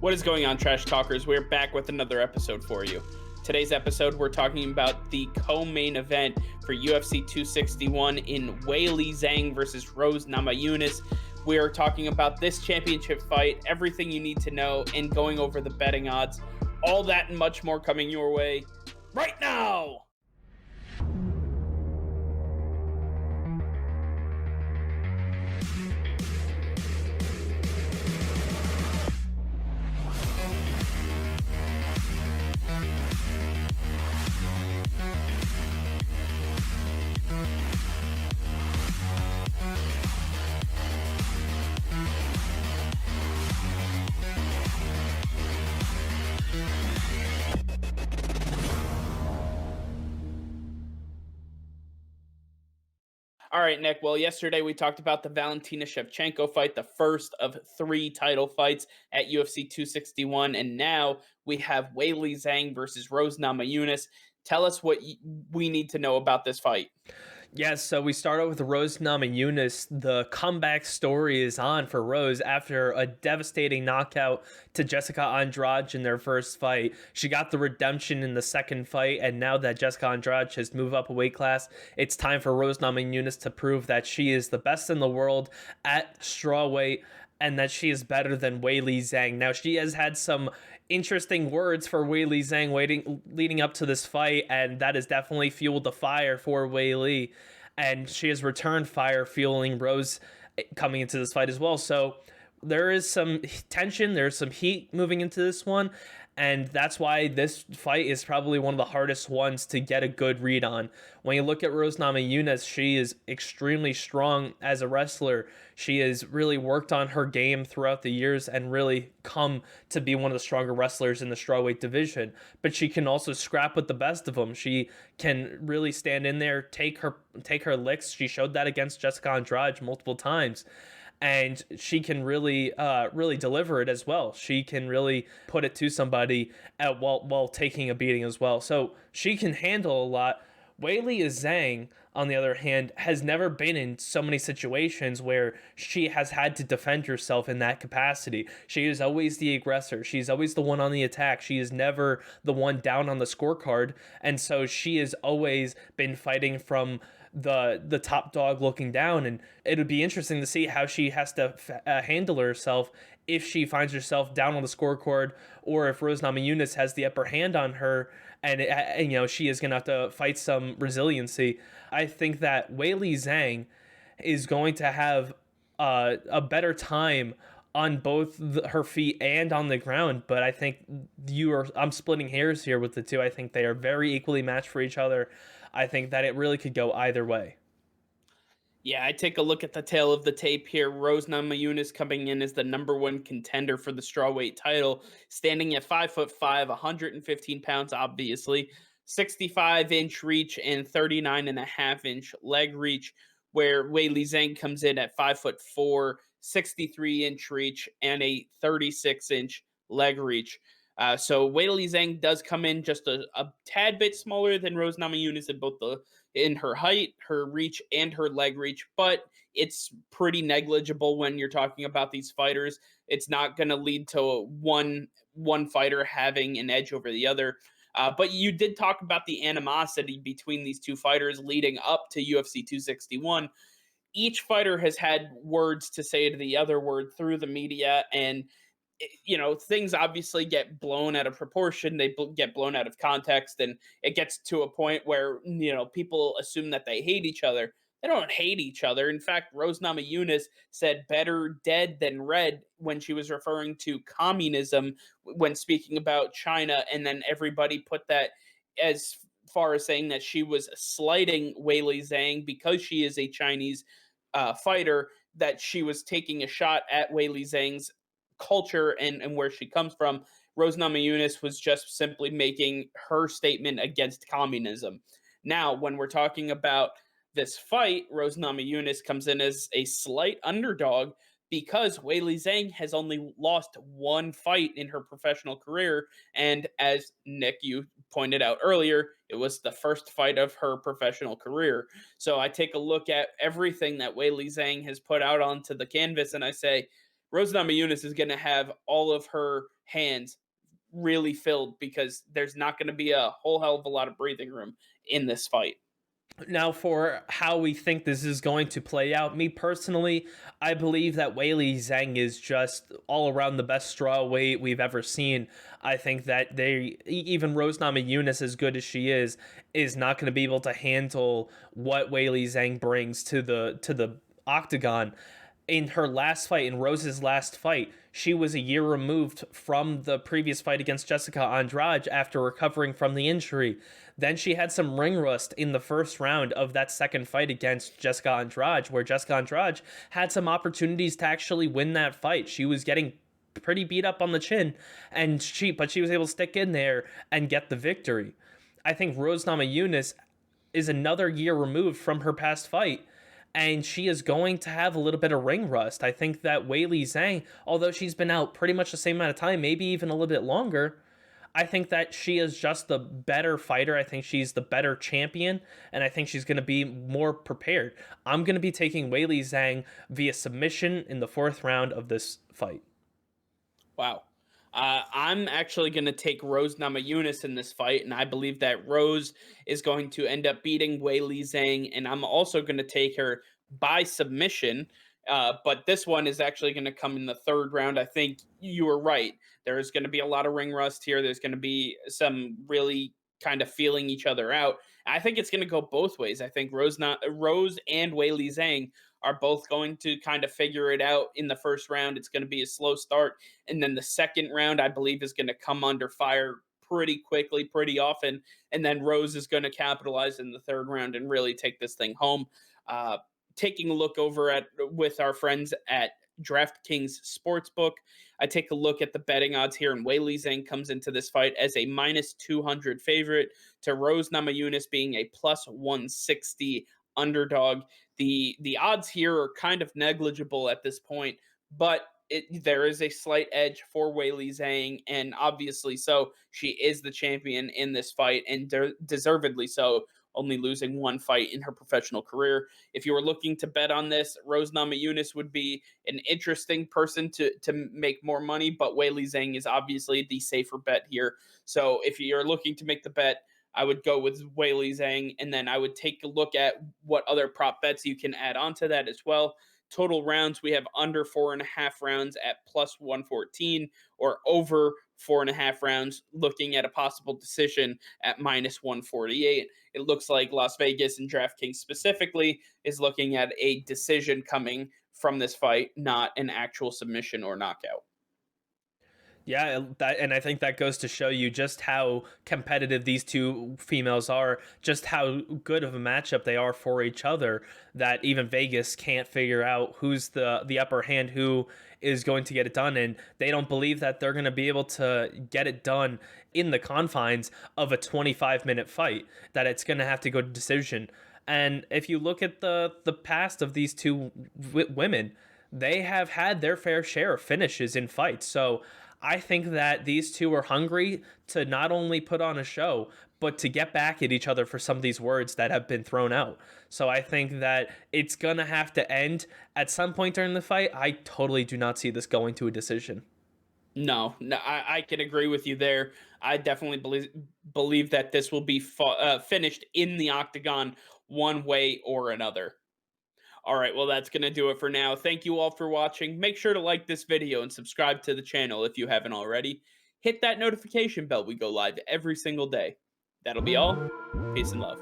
What is going on, Trash Talkers? We're back with another episode for you. Today's episode, we're talking about the co-main event for UFC 261 in Weili Zhang versus Rose Namajunas. We're talking about this championship fight, everything you need to know, and going over the betting odds. All that and much more coming your way right now! All right, Nick. Well, yesterday we talked about the Valentina Shevchenko fight, the first of 3 title fights at UFC 261. And now we have Weili Zhang versus Rose Namajunas. Tell us what we need to know about this fight. Yes, so we started with Rose Namajunas. The comeback story is on for Rose after a devastating knockout to Jessica Andrade in their first fight. She got the redemption in the second fight, and now that Jessica Andrade has moved up a weight class, it's time for Rose Namajunas to prove that she is the best in the world at strawweight and that she is better than Weili Zhang. Now, she has had some interesting words for Weili Zhang leading up to this fight, and that has definitely fueled the fire for Weili, and she has returned fire fueling Rose coming into this fight as well. So there is some tension, there's some heat moving into this one, and that's why this fight is probably one of the hardest ones to get a good read on. When you look at Rose Namajunas, she is extremely strong as a wrestler. She has really worked on her game throughout the years and really come to be one of the stronger wrestlers in the strawweight division. But she can also scrap with the best of them. She can really stand in there, take her licks. She showed that against Jessica Andrade multiple times. And she can really deliver it as well. She can really put it to somebody while taking a beating as well. So she can handle a lot. Weili Zhang, on the other hand, has never been in so many situations where she has had to defend herself in that capacity. She is always the aggressor. She's always the one on the attack. She is never the one down on the scorecard. And so she has always been fighting from the top dog looking down, and it would be interesting to see how she has to handle herself if she finds herself down on the scorecard, or if Rose Namajunas has the upper hand on her, and she is going to have to fight some resiliency. I think that Weili Zhang is going to have a better time on both her feet and on the ground, but I think I'm splitting hairs here with the two. I think they are very equally matched for each other. I think that it really could go either way. Yeah, I take a look at the tail of the tape here. Rose Namajunas coming in as the number 1 contender for the strawweight title, standing at 5'5", 115 pounds, obviously, 65-inch reach and 39.5-inch leg reach, where Weili Zhang comes in at 5'4", 63-inch reach and a 36-inch leg reach. So Weili Zhang does come in just a tad bit smaller than Rose Namajunas in her height, her reach, and her leg reach, but it's pretty negligible when you're talking about these fighters. It's not going to lead to one fighter having an edge over the other. But you did talk about the animosity between these two fighters leading up to UFC 261. Each fighter has had words to say to the other word through the media, and things obviously get blown out of proportion. They get blown out of context, and it gets to a point where people assume that they hate each other. They don't hate each other. In fact, Rose Namajunas said "better dead than red" when she was referring to communism when speaking about China, and then everybody put that as far as saying that she was slighting Weili Zhang because she is a Chinese fighter, that she was taking a shot at Weili Zhang's culture and where she comes from. Rose Namajunas was just simply making her statement against communism. Now, when we're talking about this fight, Rose Namajunas comes in as a slight underdog because Weili Zhang has only lost one fight in her professional career. And as Nick, you pointed out earlier, it was the first fight of her professional career. So I take a look at everything that Weili Zhang has put out onto the canvas and I say, Rose Namajunas is going to have all of her hands really filled because there's not going to be a whole hell of a lot of breathing room in this fight. Now, for how we think this is going to play out, me personally, I believe that Weili Zhang is just all around the best straw weight we've ever seen. I think that even Rose Namajunas, as good as she is not going to be able to handle what Weili Zhang brings to the octagon. In her last fight, in Rose's last fight, she was a year removed from the previous fight against Jessica Andrade after recovering from the injury. Then she had some ring rust in the first round of that second fight against Jessica Andrade, where Jessica Andrade had some opportunities to actually win that fight. She was getting pretty beat up on the chin, but she was able to stick in there and get the victory. I think Rose Namajunas is another year removed from her past fight, and she is going to have a little bit of ring rust. I think that Weili Zhang, although she's been out pretty much the same amount of time, maybe even a little bit longer, I think that she is just the better fighter. I think she's the better champion, and I think she's going to be more prepared. I'm going to be taking Weili Zhang via submission in the 4th round of this fight. Wow. I'm actually going to take Rose Namajunas in this fight, and I believe that Rose is going to end up beating Weili Zhang, and I'm also going to take her by submission. But this one is actually going to come in the 3rd round. I think you were right. There's going to be a lot of ring rust here. There's going to be some really kind of feeling each other out. I think it's going to go both ways. I think Rose and Weili Zhang are both going to kind of figure it out in the 1st round. It's going to be a slow start, and then the 2nd round, I believe, is going to come under fire pretty quickly, pretty often, and then Rose is going to capitalize in the 3rd round and really take this thing home. Taking a look over at with our friends at DraftKings Sportsbook, I take a look at the betting odds here, and Weili Zhang comes into this fight as a minus 200 favorite to Rose Namajunas being a plus 160 underdog. The odds here are kind of negligible at this point, but there is a slight edge for Weili Zhang, and obviously so. She is the champion in this fight, and deservedly so, only losing one fight in her professional career. If you were looking to bet on this, Rose Namajunas would be an interesting person to make more money, but Weili Zhang is obviously the safer bet here. So if you're looking to make the bet, I would go with Weili Zhang, and then I would take a look at what other prop bets you can add on to that as well. Total rounds, we have under 4.5 rounds at plus 114, or over 4.5 rounds, looking at a possible decision at minus 148. It looks like Las Vegas and DraftKings specifically is looking at a decision coming from this fight, not an actual submission or knockout. Yeah, and I think that goes to show you just how competitive these two females are, just how good of a matchup they are for each other, that even Vegas can't figure out who's the upper hand, who is going to get it done, and they don't believe that they're going to be able to get it done in the confines of a 25-minute fight, that it's going to have to go to decision. And if you look at the past of these two women, they have had their fair share of finishes in fights. So I think that these two are hungry to not only put on a show, but to get back at each other for some of these words that have been thrown out. So I think that it's going to have to end at some point during the fight. I totally do not see this going to a decision. No, I can agree with you there. I definitely believe that this will be finished in the octagon one way or another. All right, well, that's going to do it for now. Thank you all for watching. Make sure to like this video and subscribe to the channel if you haven't already. Hit that notification bell. We go live every single day. That'll be all. Peace and love.